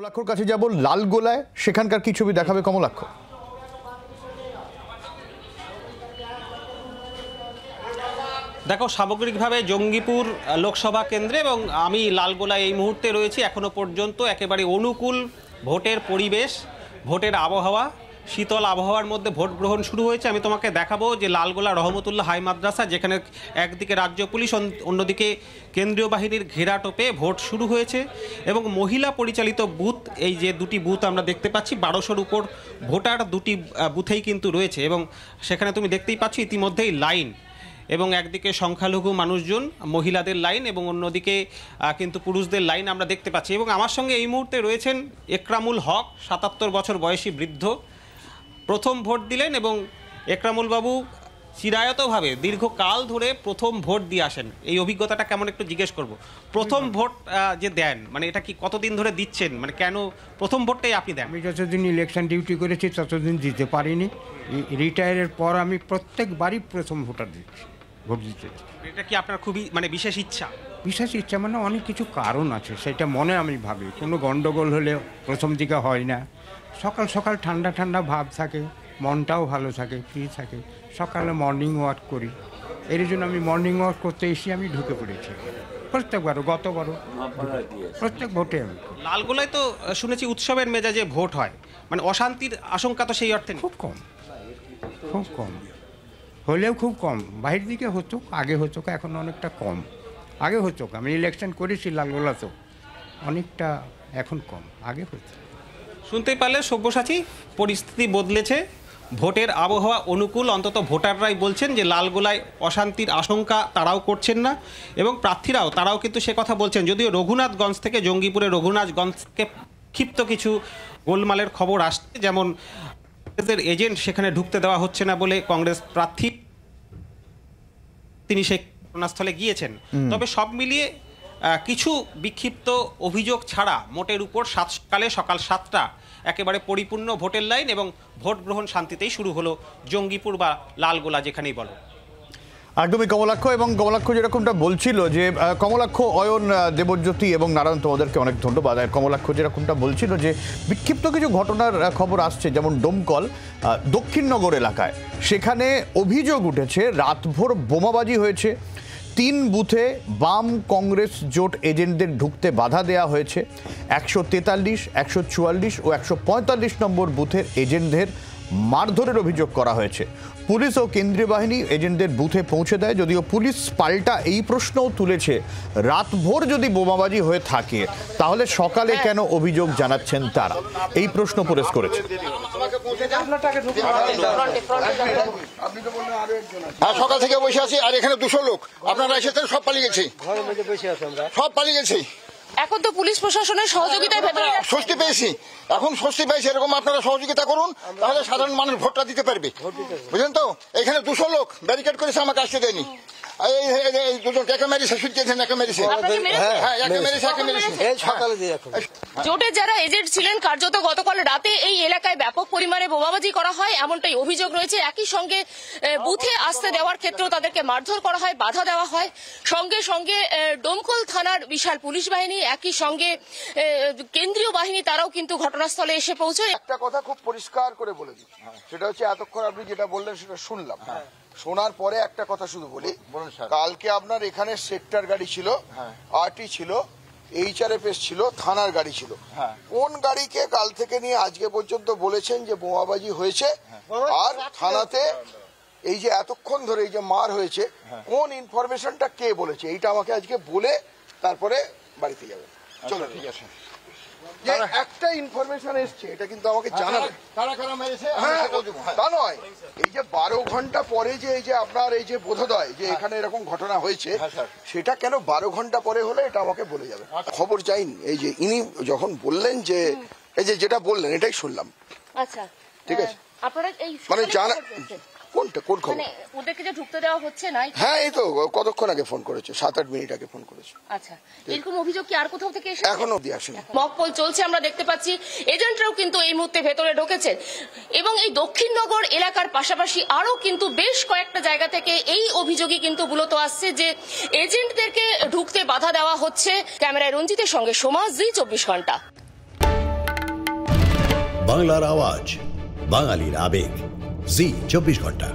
কমলাক্ষর কাছে যাব লালগোলায়, সেখানকার কি ছবি দেখাবে কমলাক্ষ? দেখো, সামগ্রিকভাবে জঙ্গিপুর লোকসভা কেন্দ্রে এবং আমি লালগোলায় এই মুহূর্তে রয়েছি। এখনো পর্যন্ত একেবারে অনুকূল ভোটের পরিবেশ, ভোটের আবহাওয়া, শীতল আবহাওয়ার মধ্যে ভোট গ্রহণ শুরু হয়েছে। আমি তোমাকে দেখাবো যে লালগোলা রহমতুল্লাহ হাই মাদ্রাসা, যেখানে একদিকে রাজ্য পুলিশ, অন্যদিকে কেন্দ্রীয় বাহিনীর ঘেরাটোপে ভোট শুরু হয়েছে এবং মহিলা পরিচালিত বুথ, এই যে দুটি বুথ আমরা দেখতে পাচ্ছি, 1200-র উপর ভোটার দুটি বুথেই কিন্তু রয়েছে এবং সেখানে তুমি দেখতেই পাচ্ছ ইতিমধ্যেই লাইন, এবং একদিকে সংখ্যালঘু মানুষজন, মহিলাদের লাইন, এবং অন্যদিকে কিন্তু পুরুষদের লাইন আমরা দেখতে পাচ্ছি। এবং আমার সঙ্গে এই মুহূর্তে রয়েছেন একরামুল হক, 77 বছর বয়সী বৃদ্ধ, প্রথম ভোট দিলেন এবং একরামুল বাবু চিরায়তভাবে দীর্ঘকাল ধরে প্রথম ভোট দিয়ে আসেন। এই অভিজ্ঞতাটা কেমন একটু জিজ্ঞেস করব। প্রথম ভোট যে দেন, মানে এটা কি কতদিন ধরে দিচ্ছেন, মানে কেন প্রথম ভোটটাই আপনি দেন? আমি যতদিন ইলেকশন ডিউটি করেছি ততদিন দিতে পারিনি। রিটায়ারের পর আমি প্রত্যেকবারই প্রথম ভোটার দিচ্ছি, ভোট দিতে। এটা কি আপনার খুবই মানে বিশেষ ইচ্ছা? বিশেষ ইচ্ছা মানে অনেক কিছু কারণ আছে, সেটা মনে আমি ভাবি। কোনো গণ্ডগোল হলে প্রথম দিকে হয় না। সকাল সকাল ঠান্ডা ঠান্ডা ভাব থাকে, মনটাও ভালো থাকে, ফ্রি থাকে। সকালে মর্নিং ওয়াক করি, এর জন্য আমি মর্নিং ওয়াক করতে এসে আমি ঢুকে পড়েছি প্রত্যেকবারও, গতবারও প্রত্যেক ভোটে। আমি লালগোলায় তো শুনেছি উৎসবের মেজাজে ভোট হয়, মানে অশান্তির আশঙ্কা তো সেই অর্থে খুব কম, খুব কম, হলেও খুব কম। বাইরের দিকে হতো, আগে হতো, এখন অনেকটা কম। আগে হতো, আমি ইলেকশন করেছি লালগোলা, তো অনেকটা এখন কম, আগে হতো। শুনতেই পারলে সব্যসাচী, পরিস্থিতি বদলেছে, ভোটের আবহাওয়া অনুকূল। অন্তত ভোটাররাই বলছেন যে লালগোলায় অশান্তির আশঙ্কা তারাও করছেন না এবং প্রার্থীরাও তারাও কিন্তু সে কথা বলছেন। যদিও রঘুনাথগঞ্জ থেকে, জঙ্গিপুরের রঘুনাথগঞ্জকে ক্ষিপ্ত কিছু গোলমালের খবর আসছে, যেমন এজেন্ট সেখানে ঢুকতে দেওয়া হচ্ছে না বলে কংগ্রেস প্রার্থী তিনি সেই ঘটনাস্থলে গিয়েছেন। তবে সব মিলিয়ে কিছু বিক্ষিপ্ত অভিযোগ ছাড়া মোটের উপর সকাল 7টা একেবারে পরিপূর্ণ ভোটের লাইন এবং ভোট গ্রহণ শান্তিতেই শুরু হলো জঙ্গিপুর বা লালগোলা যেখানেই বলো। একদমই কমলাক্ষ। এবং কমলাক্ষ যেরকমটা বলছিল যে কমলাক্ষ, অয়ন, দেবজ্যোতি এবং নারায়ণ, তোমাদেরকে অনেক ধন্যবাদ। আর কমলাক্ষ যেরকমটা বলছিল যে বিক্ষিপ্ত কিছু ঘটনার খবর আসছে, যেমন ডোমকল দক্ষিণনগর এলাকায়, সেখানে অভিযোগ উঠেছে রাতভর বোমাবাজি হয়েছে। 3 বুথে বাম কংগ্রেস জোট এজেন্টদের ঢুকতে বাধা দেওয়া হয়েছে। 143, 144 ও 145 নম্বর বুথের এজেন্টদের মারধরের অভিযোগ করা হয়েছে। পুলিশ ও কেন্দ্রীয় বাহিনী এজেন্টদের বুথে পৌঁছে দেয়। যদিও পুলিশ পাল্টা এই প্রশ্নও তুলেছে, রাতভর যদি বোমাবাজি হয়ে থাকে তাহলে সকালে কেন অভিযোগ জানাচ্ছেন তারা, এই প্রশ্ন পুলিশ করেছে। সকাল থেকে বসে আছি, আর এখানে 200 লোক আপনারা এসেছেন, সব পালিয়ে গেছে, সব পালিয়ে গেছে। এখন তো পুলিশ প্রশাসনের সহযোগিতায় ভেতরে স্বস্তি পেয়েছি, এখন স্বস্তি পেয়েছি। এরকম আপনারা সহযোগিতা করুন, তাহলে সাধারণ মানুষ ভোটটা দিতে পারবে, বুঝলেন তো? এখানে 200 লোক ব্যারিকেড করেছে, আমাকে আসতে দেয়নি। এই দুজন একে মেরেছে, শুনছেন, একে মেরেছে, হ্যাঁ একে মেরেছে, একে মেরেছে। জোটের যারা এজেন্ট ছিলেন, কার্যত গতকাল রাতে এই এলাকায় ব্যাপক পরিমাণে বোমাবাজি করা হয় এমনটাই অভিযোগ রয়েছে। একই সঙ্গে বুথে আসতে দেওয়ার ক্ষেত্রেও তাদেরকে মারধর করা হয়, বাধা দেওয়া হয়। সঙ্গে সঙ্গে ডোমকল থানার বিশাল পুলিশ বাহিনী, একই সঙ্গে কেন্দ্রীয় বাহিনী, তারাও কিন্তু ঘটনাস্থলে এসে পৌঁছয়। একটা কথা খুব পরিষ্কার করে বলে দিই, সেটা হচ্ছে এতক্ষণ আপনি যেটা বললেন সেটা শুনলাম। শোনার পরে একটা কথা শুধু বলি, কালকে আপনার এখানে সেক্টর গাড়ি ছিল, আরটি ছিল, HRFS ছিল, থানার গাড়ি ছিল। কোন গাড়িকে কাল থেকে নিয়ে আজকে পর্যন্ত বলেছেন যে বোমাবাজি হয়েছে, আর থানাতে এই যে এতক্ষণ ধরে এই যে মার হয়েছে, কোন ইনফরমেশনটা কে বলেছে, এইটা আমাকে আজকে বলে তারপরে বাড়িতে যাবেন। চলো, ঠিক আছে। যে একটা ইনফরমেশন এসছে এটা কিন্তু আমাকে জানাবেন। তা নয়, এই যে 12 ঘন্টা পরে যে এই যে আপনার এই যে বোধোদয় যে এখানে এরকম ঘটনা হয়েছে, সেটা কেন 12 ঘন্টা পরে হলে এটা আমাকে বলে যাবে। খবর চাইনি, এই যে ইনি যখন বললেন যে এই যে যেটা বললেন এটাই শুনলাম। আচ্ছা, ঠিক আছে, আপনারা এই মানে জানা কোনটা, কোন খবর? মানে ওদেরকে যে ঢুকতে দেওয়া হচ্ছে না? হ্যাঁ, এই তো কতক্ষণ আগে ফোন করেছে, 7-8 মিনিট আগে ফোন করেছে। আচ্ছা, এরকম অভিযোগ কি আর কোথাও থেকে এসেছে? এখনো অবধি আসেনি। মকপল চলছে, আমরা দেখতে পাচ্ছি এজেন্টরাও কিন্তু এই মুহূর্তে ভেতরে ঢুকেছেন এবং এই দক্ষিণনগর এলাকার পাশাপাশি আরো কিন্তু বেশ কয়েকটা জায়গা থেকে এই অভিযোগই কিন্তু মূলত আসছে যে এজেন্টদেরকে ঢুকতে বাধা দেওয়া হচ্ছে। ক্যামেরায় রঞ্জিতের সঙ্গে সোমা, জি 24 ঘন্টা। বাংলার আওয়াজ, বাঙালির আবেগ, জি 24 ঘন্টা।